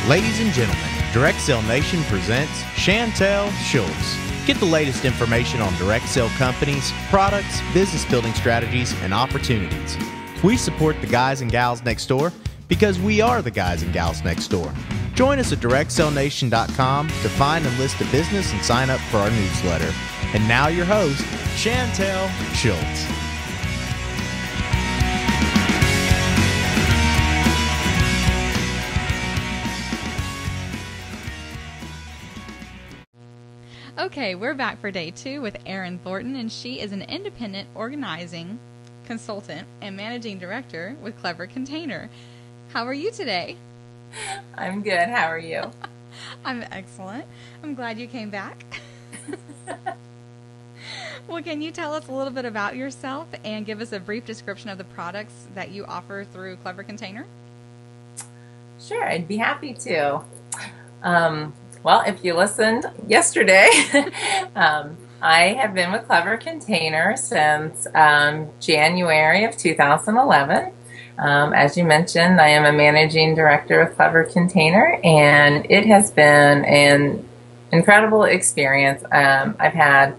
Ladies and gentlemen, Direct Sale Nation presents Chantel Schultz. Get the latest information on direct sale companies, products, business building strategies, and opportunities. We support the guys and gals next door because we are the guys and gals next door. Join us at directsalenation.com to find and list a business and sign up for our newsletter. And now your host, Chantel Schultz. Okay, we're back for day 2 with Erin Thornton, and she is an independent organizing consultant and managing director with Clever Container. How are you today? I'm good. How are you? I'm excellent. I'm glad you came back. Well, can you tell us a little bit about yourself and give us a brief description of the products that you offer through Clever Container? Sure, I'd be happy to. Well, if you listened yesterday, I have been with Clever Container since January of 2011. As you mentioned, I am a managing director of Clever Container, and it has been an incredible experience. I've had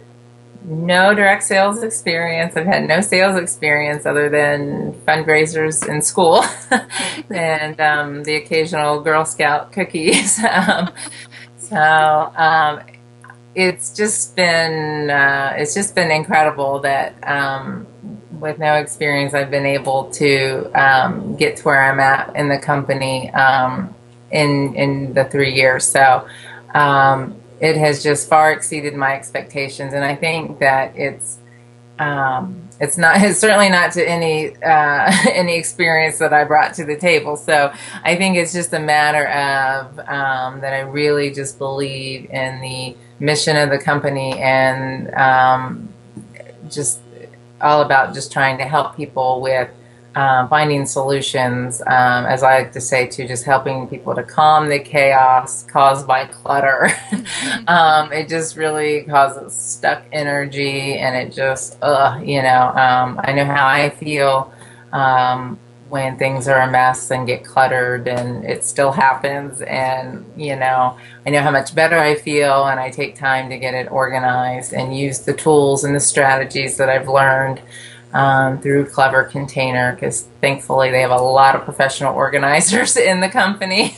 no direct sales experience. I've had no sales experience other than fundraisers in school and the occasional Girl Scout cookies. So it's just been incredible that with no experience I've been able to get to where I'm at in the company in the 3 years. So it has just far exceeded my expectations, and I think that it's certainly not to any any experience that I brought to the table. So I think it's just a matter of that I really just believe in the mission of the company, and just all about just trying to help people with finding solutions, as I like to say, to just helping people to calm the chaos caused by clutter. It just really causes stuck energy, and it just, I know how I feel when things are a mess and get cluttered, and it still happens, and, I know how much better I feel, and I take time to get it organized and use the tools and the strategies that I've learned through Clever Container, because thankfully they have a lot of professional organizers in the company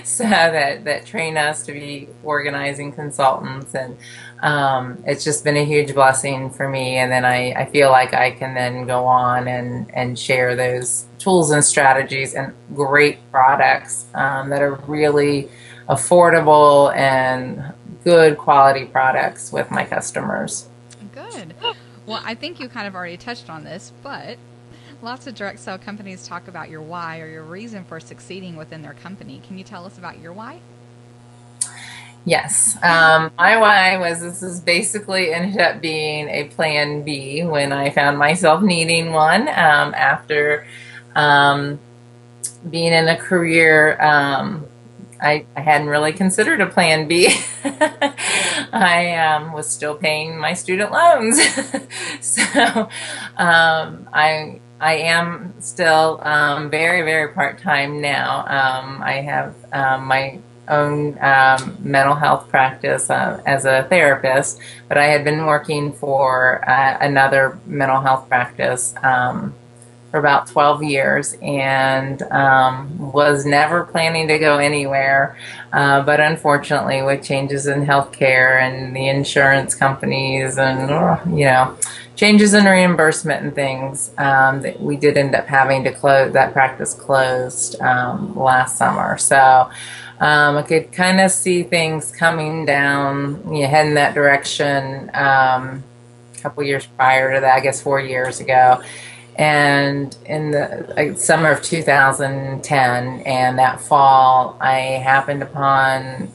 so that train us to be organizing consultants, and it's just been a huge blessing for me. And then I feel like I can then go on and share those tools and strategies and great products that are really affordable and good quality products with my customers. Good. Well, I think you kind of already touched on this, but lots of direct sale companies talk about your why or your reason for succeeding within their company. Can you tell us about your why? Yes. My why was, this is basically ended up being a plan B when I found myself needing one after being in a career. I hadn't really considered a plan B. I was still paying my student loans. So I am still very, very part-time now. I have my own mental health practice as a therapist, but I had been working for another mental health practice for about 12 years, and was never planning to go anywhere, but unfortunately with changes in healthcare and the insurance companies and changes in reimbursement and things, that we did end up having to close. That practice closed last summer. So I could kind of see things coming down, heading that direction a couple years prior to that, I guess 4 years ago. And in the summer of 2010 and that fall, I happened upon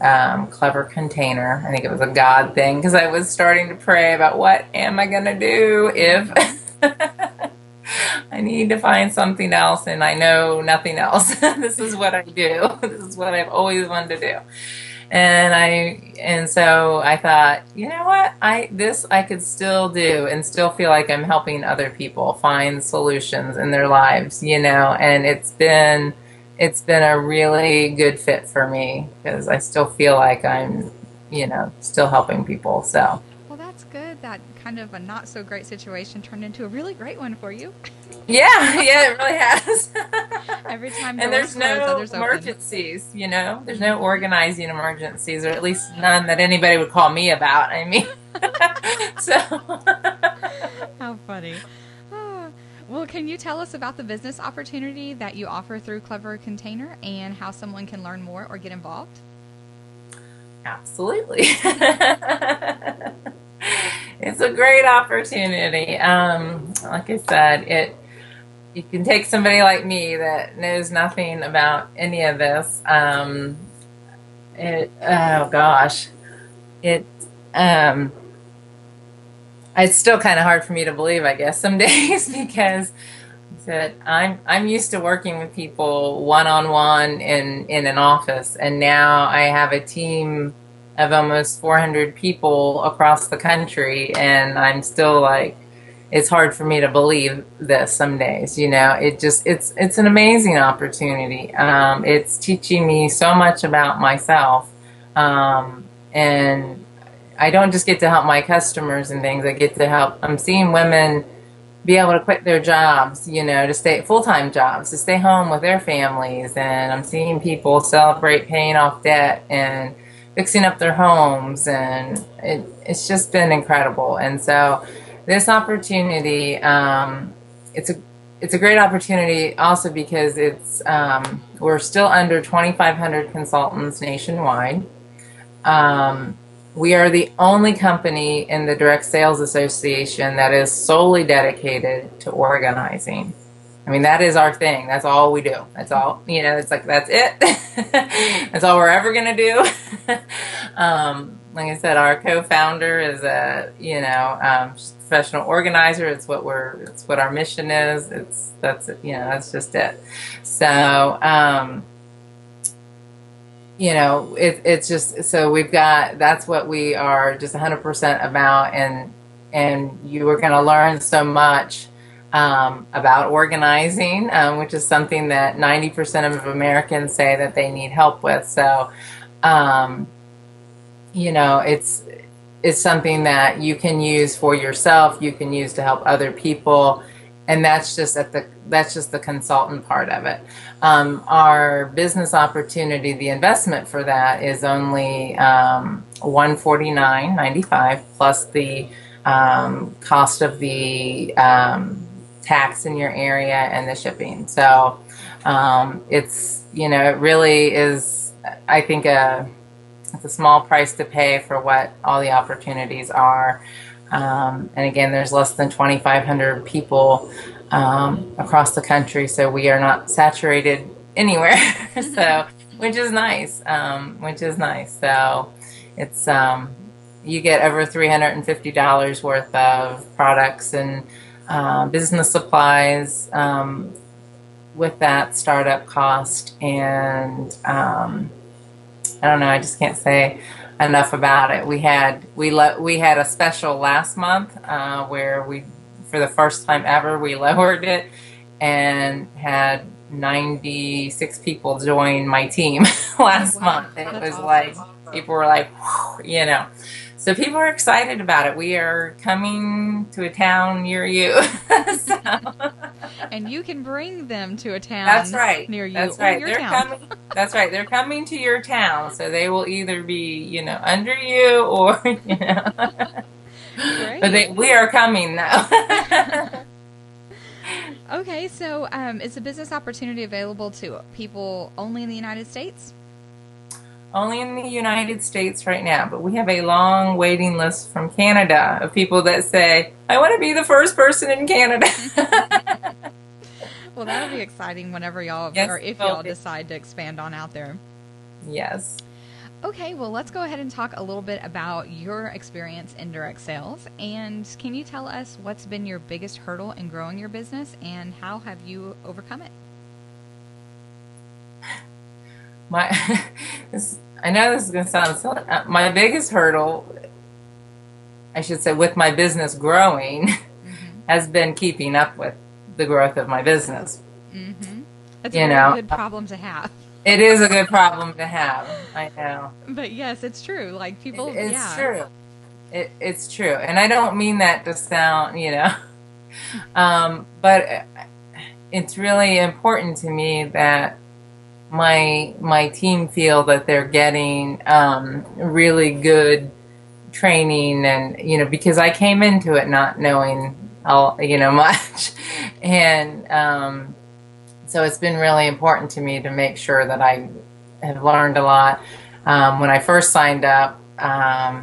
Clever Container. I think it was a God thing, because I was starting to pray about what am I going to do if I need to find something else, and I know nothing else. This is what I do. This is what I've always wanted to do. And so I thought, you know what, I could still do and still feel like I'm helping other people find solutions in their lives, and it's been it's been a really good fit for me because I still feel like I'm, still helping people. So, Well, that's good. That kind of a not so great situation turned into a really great one for you. yeah, yeah, it really has. Every time And doors there's close, no others open. emergencies, there's no organizing emergencies, or at least none that anybody would call me about. I mean, so. How funny. Ah. Well, can you tell us about the business opportunity that you offer through Clever Container and how someone can learn more or get involved? Absolutely. It's a great opportunity. Like I said, you can take somebody like me that knows nothing about any of this. Oh gosh, it it's still kind of hard for me to believe, I guess, some days because that I'm used to working with people one-on-one in an office, and now I have a team of almost 400 people across the country, and I'm still like, it's hard for me to believe this some days. It's an amazing opportunity. It's teaching me so much about myself, and I don't just get to help my customers and things. I get to help. I'm seeing women be able to quit their jobs, to stay full-time jobs, to stay home with their families. And I'm seeing people celebrate paying off debt and fixing up their homes. And it's just been incredible. And so this opportunity, it's a great opportunity also because we're still under 2,500 consultants nationwide. We are the only company in the Direct Sales Association that is solely dedicated to organizing. I mean, that is our thing. That's all we do. That's all, it's like, that's it. That's all we're ever going to do. Like I said, our co-founder is a, professional organizer. It's what our mission is. That's just it. So, it's just, so that's what we are just 100% about. And you are going to learn so much about organizing, which is something that 90% of Americans say that they need help with. So, it's something that you can use for yourself, you can use to help other people. And that's just the consultant part of it. Our business opportunity, the investment for that is only $149.95 plus the cost of the tax in your area and the shipping. So it's it really is, I think, it's a small price to pay for what all the opportunities are. And again, there's less than 2,500 people across the country, so we are not saturated anywhere. So, which is nice. So, it's you get over $350 worth of products and business supplies with that startup cost, and I don't know. I just can't say enough about it. We had a special last month where for the first time ever, we lowered it and had 96 people join my team last month. It was awesome. Like, people were like, whew, So people are excited about it. We are coming to a town near you. So. And you can bring them to a town near you. That's right. That's right. They're coming to your town. So they will either be, under you or, Great. But we are coming now. Okay, so is the business opportunity available to people only in the United States? Only in the United States right now, but we have a long waiting list from Canada of people that say, I want to be the first person in Canada. Well, that'll be exciting whenever y'all, or if y'all decide to expand on out there. Yes. Okay, well, let's go ahead and talk a little bit about your experience in direct sales. And can you tell us what's been your biggest hurdle in growing your business and how have you overcome it? I know this is going to sound silly. My biggest hurdle, I should say, with my business growing, has been keeping up with the growth of my business. That's a you very know, good problem to have. it is a good problem to have. I know. But yes, it's true. Like people, It's yeah. true. It's true. And I don't mean that to sound, but it's really important to me that my team feel that they're getting really good training, and because I came into it not knowing all much, and so it's been really important to me to make sure that I have learned a lot. When I first signed up, I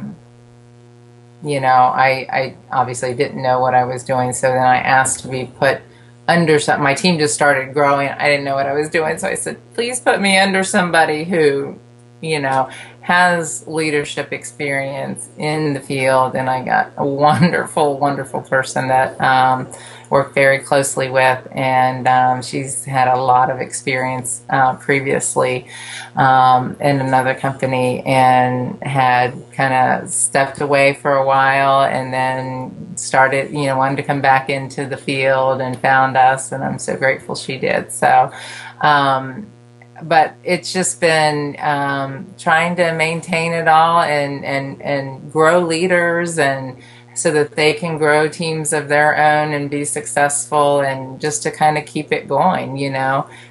obviously didn't know what I was doing, so then I asked to be put under some. My team just started growing. I didn't know what I was doing, so I said, please put me under somebody who, has leadership experience in the field. And I got a wonderful, wonderful person that worked very closely with, and she's had a lot of experience previously in another company, and had kind of stepped away for a while, and then started, wanted to come back into the field and found us, and I'm so grateful she did. So, but it's just been trying to maintain it all, and grow leaders, and so that they can grow teams of their own and be successful, and just to kind of keep it going,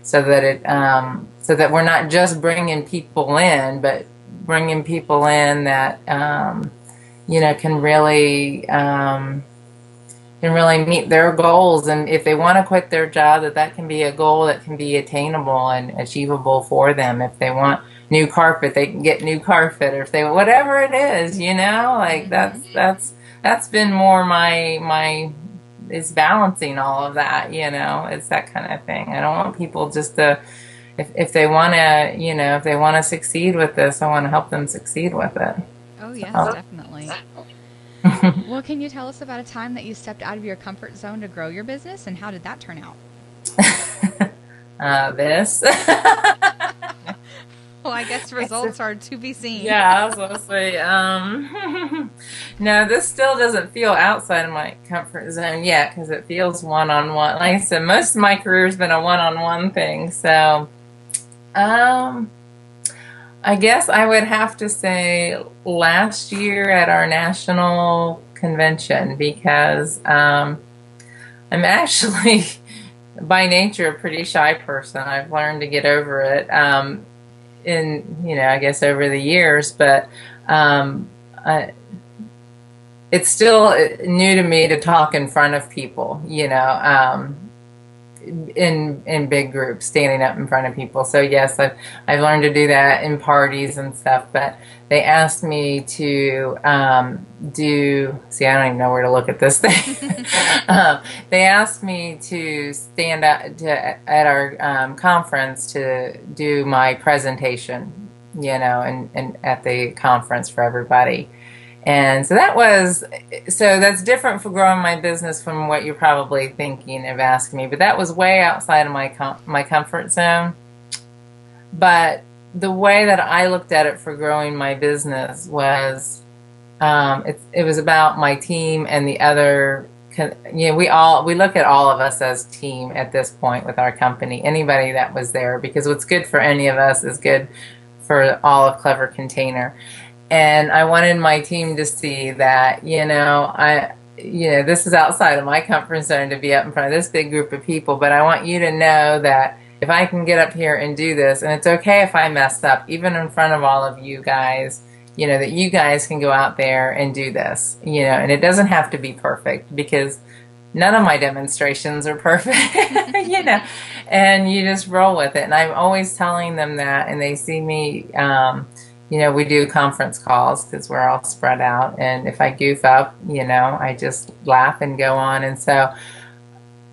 so that so that we're not just bringing people in, but bringing people in that can really meet their goals. And if they want to quit their job, that can be a goal that can be attainable and achievable for them. If they want new carpet, they can get new carpet, or if they, whatever it is, like that's been more my is balancing all of that, it's that kind of thing. I don't want people just to, if they want to, if they want to succeed with this, I want to help them succeed with it. Oh yes, definitely. Well, can you tell us about a time that you stepped out of your comfort zone to grow your business, and how did that turn out? This. Well, I guess results are to be seen. Yeah, I was going to say, no, this still doesn't feel outside of my comfort zone yet, because it feels one-on-one. Like I said, most of my career has been a one-on-one thing. So, I guess I would have to say last year at our national convention, because I'm actually by nature a pretty shy person. I've learned to get over it I guess over the years, but it's still new to me to talk in front of people, in big groups, standing up in front of people. So yes, I've learned to do that in parties and stuff. But they asked me to see, I don't even know where to look at this thing. They asked me to stand up at our conference to do my presentation, and at the conference for everybody. And so that's different for growing my business from what you're probably thinking of asking me. But that was way outside of my comfort zone. But the way that I looked at it for growing my business was, it was about my team and the other. We look at all of us as team at this point with our company. Anybody that was there, because what's good for any of us is good for all of Clever Container. And I wanted my team to see that, this is outside of my comfort zone to be up in front of this big group of people, but I want you to know that if I can get up here and do this, and it's okay if I mess up, even in front of all of you guys, that you guys can go out there and do this, and it doesn't have to be perfect, because none of my demonstrations are perfect, and you just roll with it. And I'm always telling them that, and they see me, we do conference calls because we're all spread out. And if I goof up, I just laugh and go on. And so,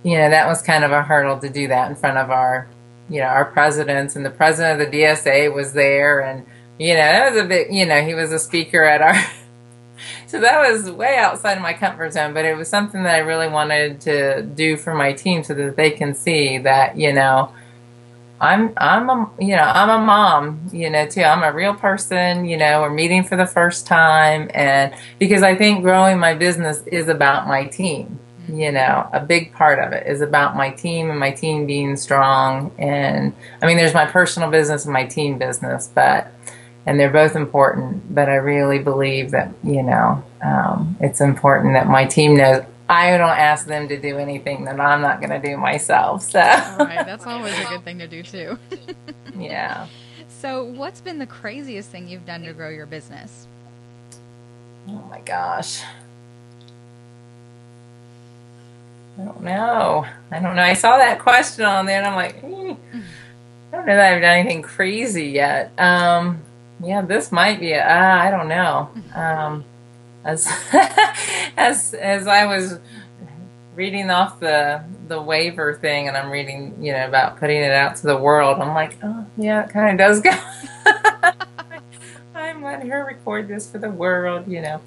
that was kind of a hurdle to do that in front of our presidents. And the president of the DSA was there. And, that was a bit, he was a speaker at our... So that was way outside of my comfort zone. But it was something that I really wanted to do for my team, so that they can see that, I'm a mom, too. I'm a real person, we're meeting for the first time. And because I think growing my business is about my team, you know, a big part of it is about my team and my team being strong. And I mean, there's my personal business and my team business, and they're both important, but I really believe that, you know, it's important that my team knows I don't ask them to do anything that I'm not going to do myself. So, All right, that's always a good thing to do too. yeah. So, what's been the craziest thing you've done to grow your business? Oh my gosh. I don't know. I saw that question on there and I'm like, I don't know that I've done anything crazy yet. Yeah, this might be I don't know. As as I was reading off the waiver thing, and I'm reading, you know, about putting it out to the world, I'm like, oh yeah, it kind of does go. I'm letting her record this for the world, you know.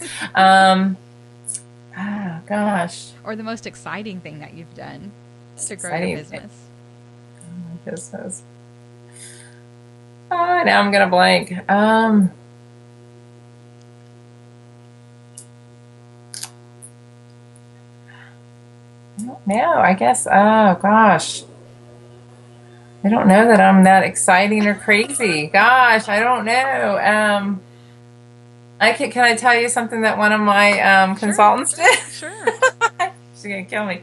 Oh gosh. Or the most exciting thing that you've done to grow Exciting your business? My business. Oh, now I'm gonna blank. No, I guess, oh gosh. I don't know that I'm that exciting or crazy. Gosh, I don't know. Can I tell you something that one of my consultants did? Sure. She's going to kill me.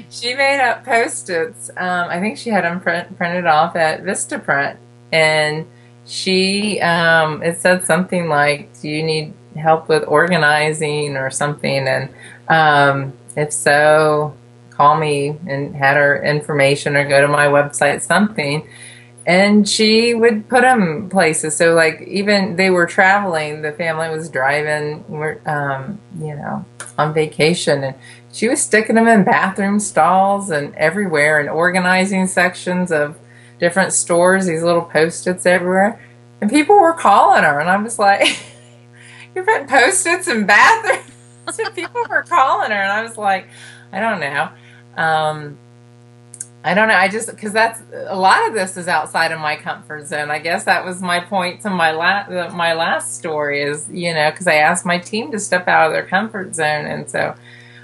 She made up Post-its. I think she had them printed off at Vistaprint. And it said something like, do you need help with organizing or something? And if so, call me, and had her information, or go to my website, something. And she would put them places. So like, even they were traveling, the family was driving, you know, on vacation, and she was sticking them in bathroom stalls and everywhere, and organizing sections of different stores, these little Post-its everywhere. And people were calling her, and I was like, you're putting Post-its in bathrooms? So people were calling her, and I was like, I don't know. I don't know. Because that's a lot of this is outside of my comfort zone. I guess that was my point to my last story is, you know, because I asked my team to step out of their comfort zone, and so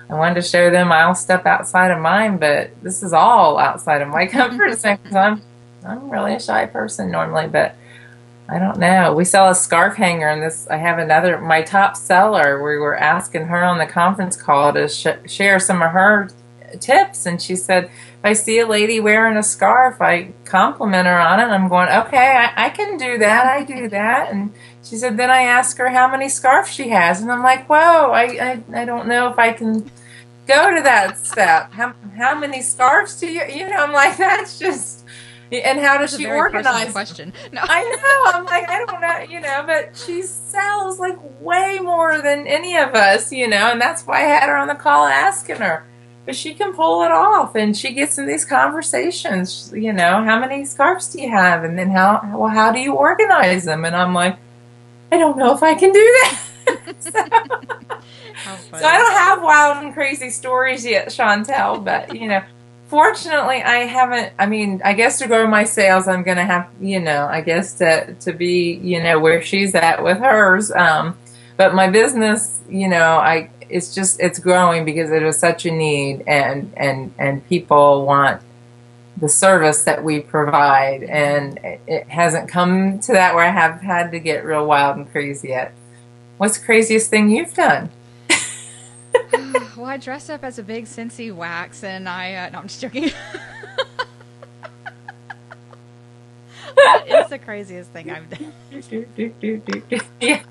I wanted to show them I'll step outside of mine. But this is all outside of my comfort zone, because I'm really a shy person normally. But I don't know. We sell a scarf hanger, and I have my top seller. We were asking her on the conference call to share some of her tips, and she said, if I see a lady wearing a scarf, I compliment her on it. And I'm going, okay, I can do that. I do that. And she said, then I ask her how many scarves she has, and I'm like, whoa, I don't know if I can go to that step. How many scarves do you know? I'm like, that's just. And how does she organize? Question. No. I know. I'm like, I don't know, you know, but she sells like way more than any of us, you know, and that's why I had her on the call asking her. But she can pull it off, and she gets in these conversations, you know, how many scarves do you have? And then how do you organize them? And I'm like, I don't know if I can do that. So I don't have wild and crazy stories yet, Chantel, but, you know, fortunately, I haven't. I mean, I guess to grow my sales, I'm going to have, you know, I guess to be, you know, where she's at with hers. But my business, you know, it's growing because it is such a need, and people want the service that we provide, and it hasn't come to that where I have had to get real wild and crazy yet. What's the craziest thing you've done? Well, I dressed up as a big Scentsy wax, and no, I'm just joking. What is the craziest thing I've done? Yeah.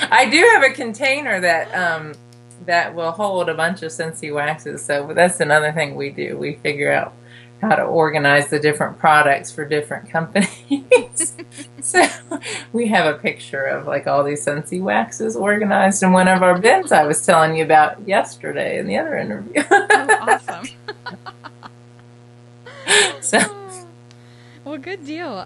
I do have a container that will hold a bunch of Scentsy waxes, so that's another thing we do. We figure out how to organize the different products for different companies. So we have a picture of like all these Scentsy waxes organized in one of our bins I was telling you about yesterday in the other interview. Oh, awesome. So, well, good deal.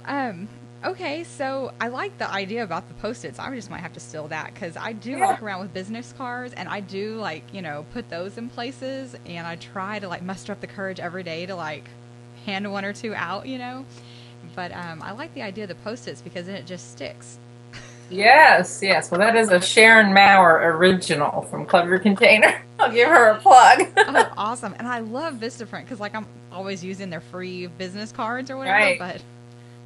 Okay, so I like the idea about the Post-its. I just might have to steal that, because I do walk around with business cards, and I do, like, you know, put those in places, and I try to, like, muster up the courage every day to, like, hand one or two out, you know. But I like the idea of the Post-its, because then it just sticks. Yes. Well, that is a Sharon Maurer original from Clever Container. I'll give her a plug. Oh, awesome. And I love Vistaprint because, like, I'm always using their free business cards or whatever. Right. But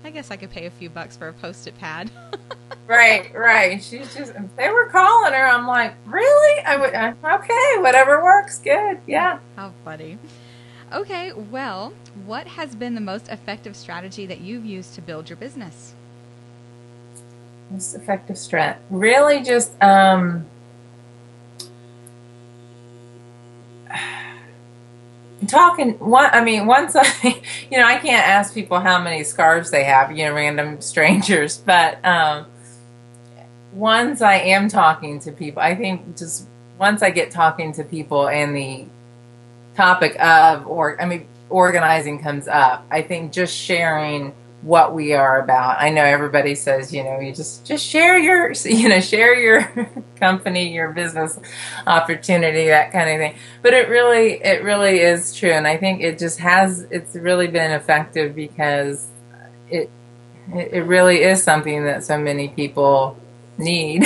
I guess I could pay a few bucks for a Post-it pad. Right. She's just, they were calling her. I'm like, really? Okay, whatever works. Good. Yeah. How funny. Okay, well, what has been the most effective strategy that you've used to build your business? Most effective strat. Really just, talking once I I can't ask people how many scarves they have, random strangers, but once I am talking to people, I think just once I get talking to people and the topic of organizing comes up, I think just sharing what we are about. I know everybody says, you just share your, share your company, your business opportunity, that kind of thing. But it really is true. And I think it's really been effective because it really is something that so many people need,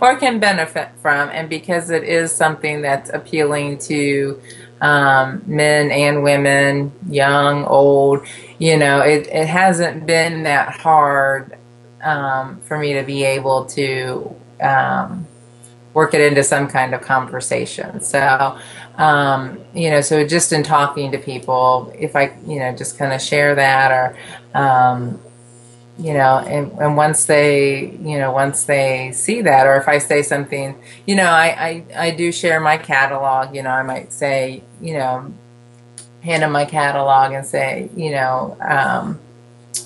or can benefit from. And because it is something that's appealing to men and women, young, old, it hasn't been that hard for me to be able to work it into some kind of conversation. So, so just in talking to people, if I, just kind of share that, or, and once they see that, or if I say something, I do share my catalog. I might say, hand them my catalog and say,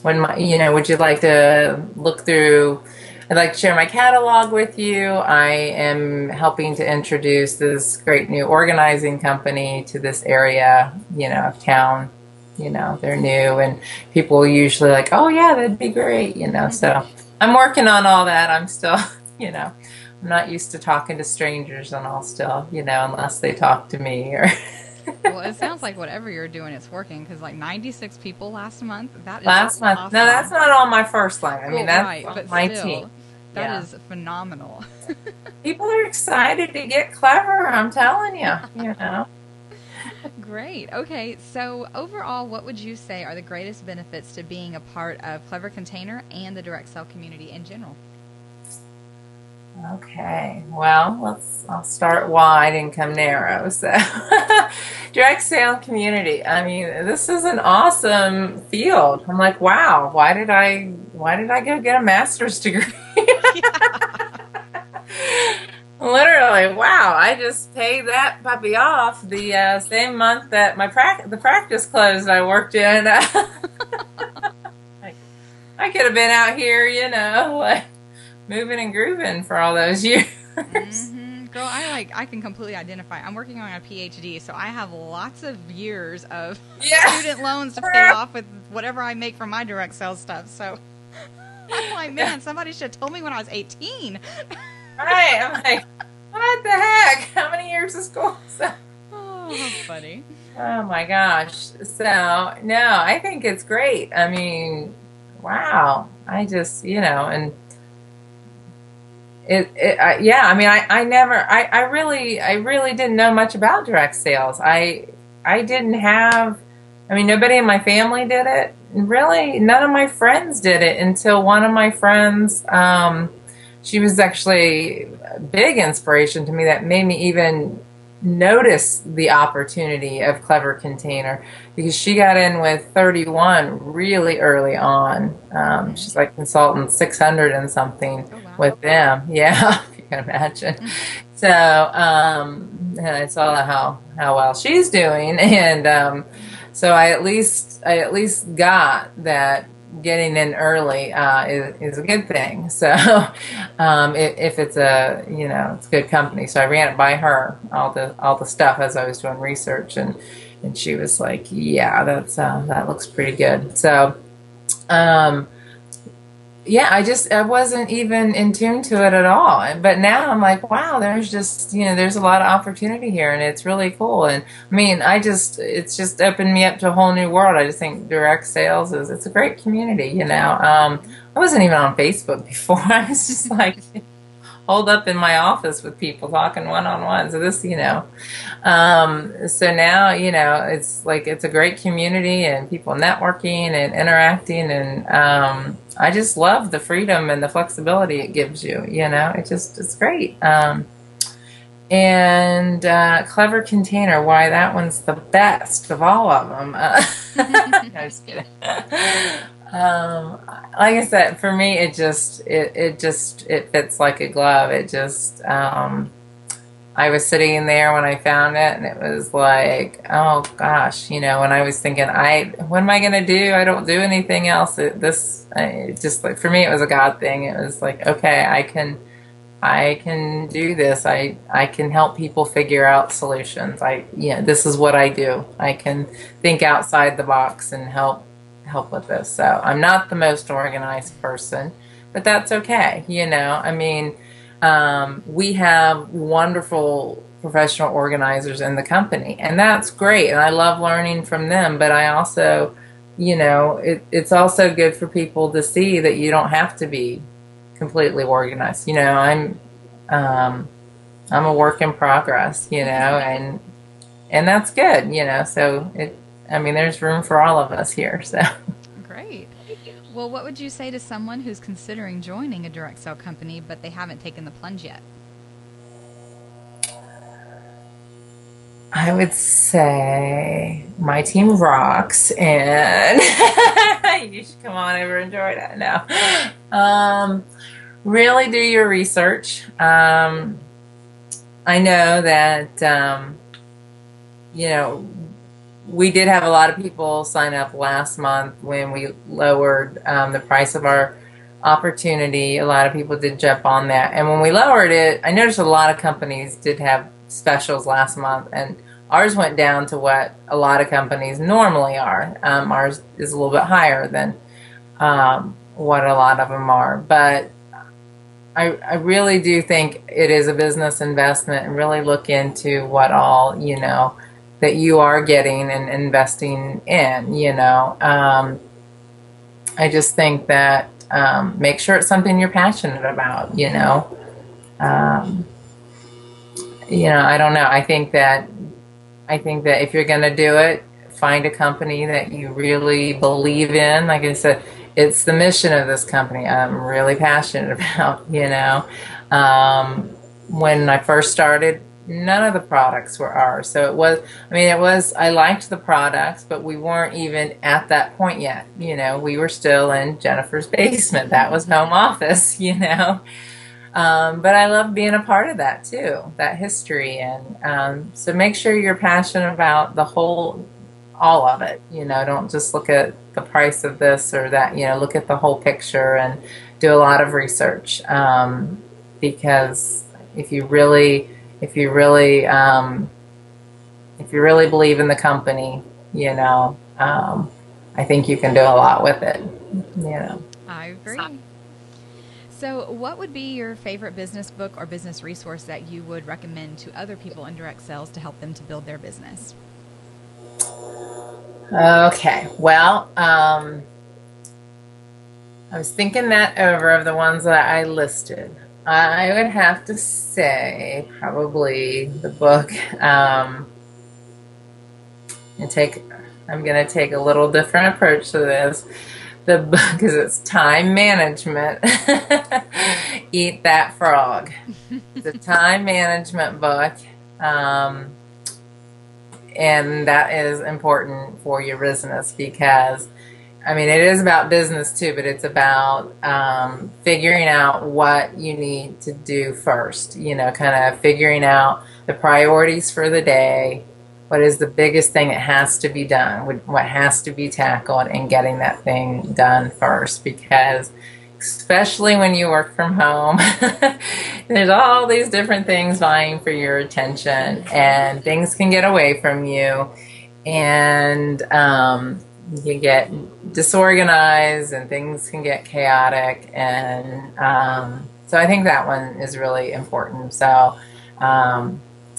would you like to look through? I'd like to share my catalog with you. I am helping to introduce this great new organizing company to this area, of town. They're new, and people usually like, oh yeah, that'd be great, so I'm working on all that. I'm still, I'm not used to talking to strangers, and I'll still, unless they talk to me or. Well, it sounds like whatever you're doing, it's working, because like 96 people last month. That is last month. Awesome. No, that's not on my first line. That's right, but my still, team. That is phenomenal. People are excited to get clever. I'm telling you, Great. Okay, so overall, what would you say are the greatest benefits to being a part of Clever Container and the direct sale community in general? Okay, well, I'll start wide and come narrow. So, direct sale community. This is an awesome field. I'm like, wow, why did I go get a master's degree? Literally, wow! I just paid that puppy off the same month that the practice closed. I worked in. I could have been out here, like moving and grooving for all those years. Mm-hmm. Girl, I can completely identify. I'm working on a PhD, so I have lots of years of student loans to pay off with whatever I make from my direct sales stuff. So I'm like, man, somebody should have told me when I was 18. Right, I'm like, what the heck? How many years of school? Oh, how funny. Oh my gosh. So, no, I think it's great. Wow. I just, and I really didn't know much about direct sales. I didn't have, nobody in my family did it. Really, none of my friends did it until one of my friends, she was actually a big inspiration to me that made me even notice the opportunity of Clever Container, because she got in with 31 really early on. She's like consultant 600 and something with them. Yeah, if you can imagine. So and I saw how well she's doing, and so I at least got that getting in early is a good thing. So if it's a it's a good company. So I ran it by her, all the stuff, as I was doing research, and she was like, yeah, that looks pretty good. So I wasn't even in tune to it at all. But now I'm like, wow, there's just, there's a lot of opportunity here, and it's really cool. And it's just opened me up to a whole new world. I just think direct sales it's a great community, I wasn't even on Facebook before. I was just like, holed up in my office with people talking one-on-one. So this, so now, it's like, it's a great community and people networking and interacting. And I just love the freedom and the flexibility it gives you, it's great. And Clever Container, why that one's the best of all of them. No, just kidding. Like I said, for me, it fits like a glove. I was sitting there when I found it, and it was like, oh gosh, when I was thinking, what am I gonna do? I don't do anything else. Just like, for me, it was a God thing. It was like, okay, I can do this. I can help people figure out solutions. This is what I do. I can think outside the box and help with this. So I'm not the most organized person, but that's okay. We have wonderful professional organizers in the company, and that's great. And I love learning from them, but I also, it's also good for people to see that you don't have to be completely organized. I'm a work in progress, and that's good, so there's room for all of us here. So great. Well, what would you say to someone who's considering joining a direct sale company, but they haven't taken the plunge yet? I would say my team rocks, and you should come on over and join it now. Really do your research. I know that, we did have a lot of people sign up last month when we lowered the price of our opportunity. A lot of people did jump on that. And when we lowered it, I noticed a lot of companies did have specials last month, and ours went down to what a lot of companies normally are. Ours is a little bit higher than what a lot of them are. But I really do think it is a business investment, and really look into what all, that you are getting and investing in, I just think that make sure it's something you're passionate about, I don't know. I think that if you're going to do it, find a company that you really believe in. Like I said, it's the mission of this company I'm really passionate about, When I first started, none of the products were ours. So I liked the products, but we weren't even at that point yet. We were still in Jennifer's basement. That was home office, But I love being a part of that too, that history. And so make sure you're passionate about all of it. Don't just look at the price of this or that, look at the whole picture and do a lot of research. Because if you really believe in the company, I think you can do a lot with it, I agree. So what would be your favorite business book or business resource that you would recommend to other people in direct sales to help them to build their business? Okay, well, I was thinking that over of the ones that I listed. I would have to say probably the book. I'm going to take a little different approach to this. The book, because it's Time Management. Eat That Frog. It's a time management book. And that is important for your business because, it is about business too, but it's about figuring out what you need to do first, kind of figuring out the priorities for the day. What is the biggest thing that has to be done? What has to be tackled, and getting that thing done first, because especially when you work from home, there's all these different things vying for your attention, and things can get away from you, and you get disorganized, and things can get chaotic, and so I think that one is really important. So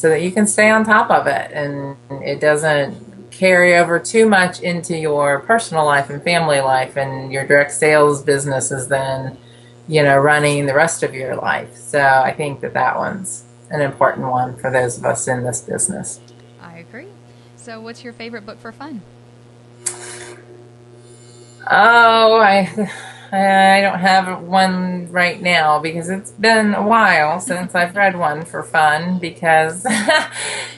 that you can stay on top of it, and it doesn't carry over too much into your personal life and family life, and your direct sales business is then, running the rest of your life. So I think that one's an important one for those of us in this business. I agree. So what's your favorite book for fun? Oh, I don't have one right now because it's been a while since I've read one for fun because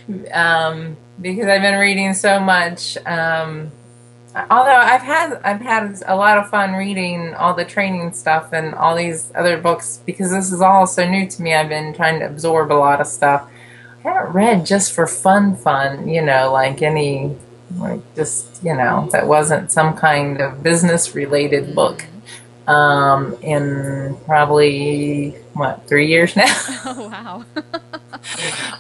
because I've been reading so much. Although I've had a lot of fun reading all the training stuff and all these other books because this is all so new to me. I've been trying to absorb a lot of stuff. I haven't read just for fun, like any, like just, that wasn't some kind of business related book. In probably 3 years now. Oh wow.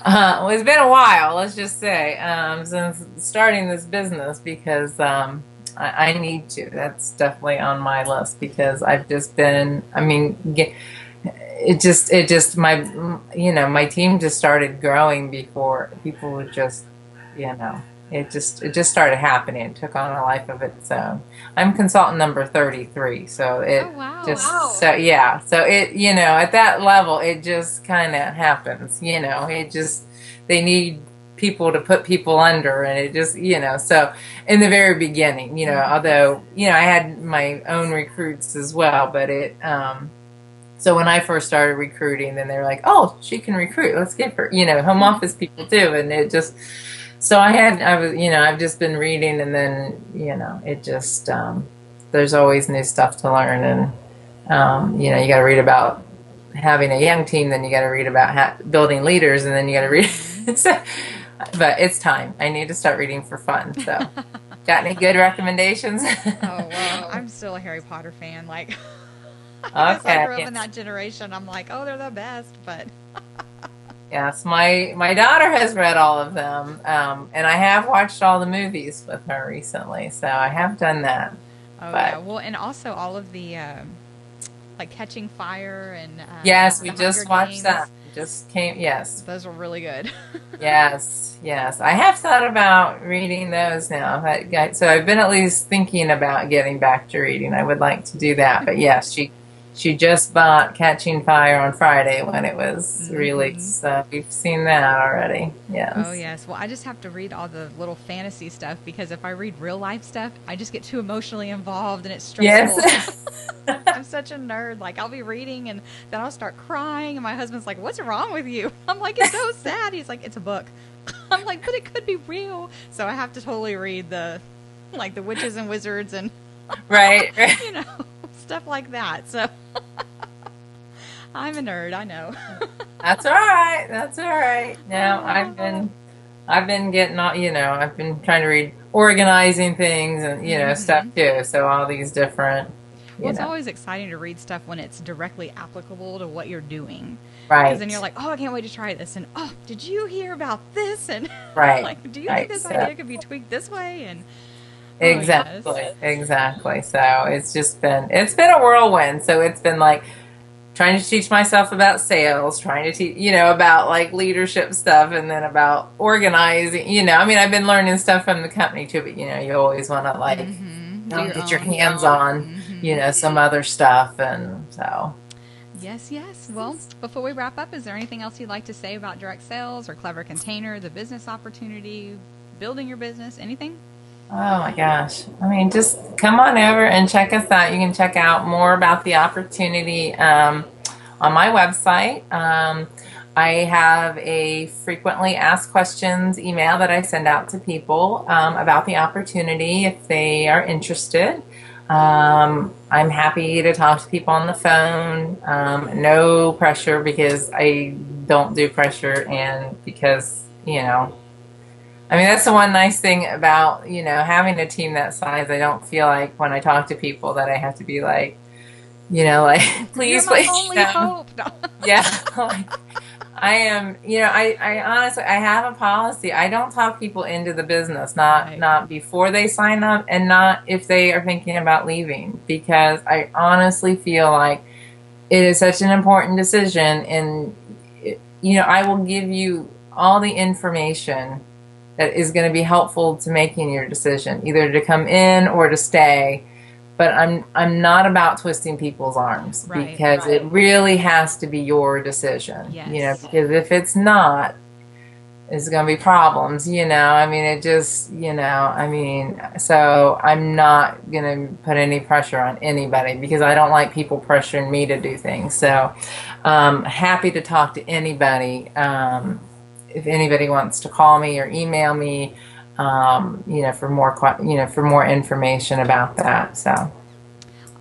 Well, it's been a while, let's just say, since starting this business because I need to. That's definitely on my list because I've just been. My team just started growing before people would just, it just started happening. It took on a life of its own. I'm consultant number 33, so it so it at that level it just kind of happens. They need people to put people under, and it just so in the very beginning, although I had my own recruits as well, but it so when I first started recruiting, then they were like, oh, she can recruit, let's give her home office people too, and it just. So I've just been reading, and then, it just, there's always new stuff to learn. And, you got to read about having a young team, then you got to read about building leaders, and then you got to read. But it's time. I need to start reading for fun. So, got any good recommendations? Oh, well, I'm still a Harry Potter fan. Like, I grew up in that generation. I'm like, oh, they're the best, but. Yes, my daughter has read all of them, and I have watched all the movies with her recently, so I have done that. Oh, yeah. Well, and also all of the, like Catching Fire and yes, we the just Hunger watched Games. that. Just came, yes. Those were really good. Yes. I have thought about reading those now. So I've been at least thinking about getting back to reading. I would like to do that, but yes, she just bought Catching Fire on Friday when it was released, so we've seen that already. Yes. Oh, yes. Well, I just have to read all the little fantasy stuff because if I read real life stuff, I just get too emotionally involved and it's stressful. Yes. I'm such a nerd. Like, I'll be reading and then I'll start crying, and my husband's like, what's wrong with you? I'm like, it's so sad. He's like, it's a book. I'm like, but it could be real. So I have to totally read the witches and wizards and right. stuff like that. So I'm a nerd, I know. That's all right. Now I've been getting all, I've been trying to read organizing things and stuff too. So all these different. It's always exciting to read stuff when it's directly applicable to what you're doing. Right. Because then you're like, oh, I can't wait to try this, and oh, did you hear about this? And right. like, do you think this idea could be tweaked this way? And Exactly. So it's been a whirlwind. So it's been like trying to teach myself about sales, trying to teach, about like leadership stuff, and then about organizing, I've been learning stuff from the company too, but you always want to like get your hands on, some other stuff. And so. Yes. Well, before we wrap up, is there anything else you'd like to say about direct sales or Clever Container, the business opportunity, building your business, anything? Oh my gosh. Just come on over and check us out. You can check out more about the opportunity on my website. I have a frequently asked questions email that I send out to people about the opportunity if they are interested. I'm happy to talk to people on the phone. No pressure because I don't do pressure, and because, that's the one nice thing about, having a team that size. I don't feel like when I talk to people that I have to be like, please, You're my only hope. No. Yeah. I am, I honestly, I have a policy. I don't talk people into the business, not before they sign up, and not if they are thinking about leaving, because I honestly feel like it is such an important decision. And, I will give you all the information that is going to be helpful to making your decision, either to come in or to stay. but I'm not about twisting people's arms, because it really has to be your decision. Yes. Because if it's not, it's going to be problems, I mean, it just, so I'm not going to put any pressure on anybody, because I don't like people pressuring me to do things. So happy to talk to anybody. If anybody wants to call me or email me, for more information about that. So.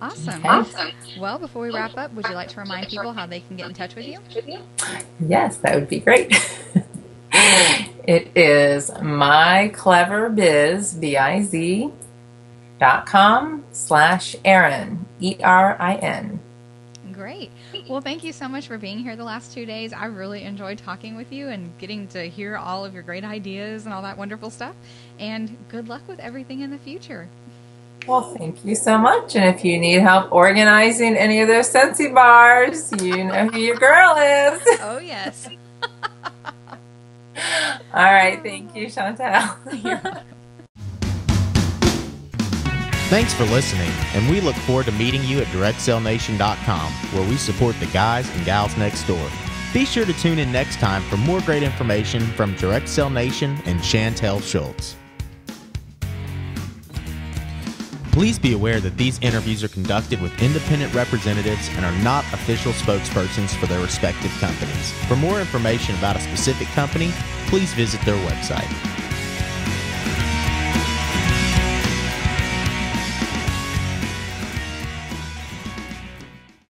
Awesome. Okay. Awesome. Well, before we wrap up, would you like to remind people how they can get in touch with you? Yes, that would be great. It is mycleverbiz.com/Erin, ERIN. Great. Well, thank you so much for being here the last 2 days. I really enjoyed talking with you and getting to hear all of your great ideas and all that wonderful stuff. And good luck with everything in the future. Well, thank you so much. And if you need help organizing any of those Scentsy bars, you know who your girl is. Oh, yes. All right. Thank you, Chantel. Thanks for listening, and we look forward to meeting you at DirectSellNation.com, where we support the guys and gals next door. Be sure to tune in next time for more great information from Direct Sell Nation and Chantel Schultz. Please be aware that these interviews are conducted with independent representatives and are not official spokespersons for their respective companies. For more information about a specific company, please visit their website.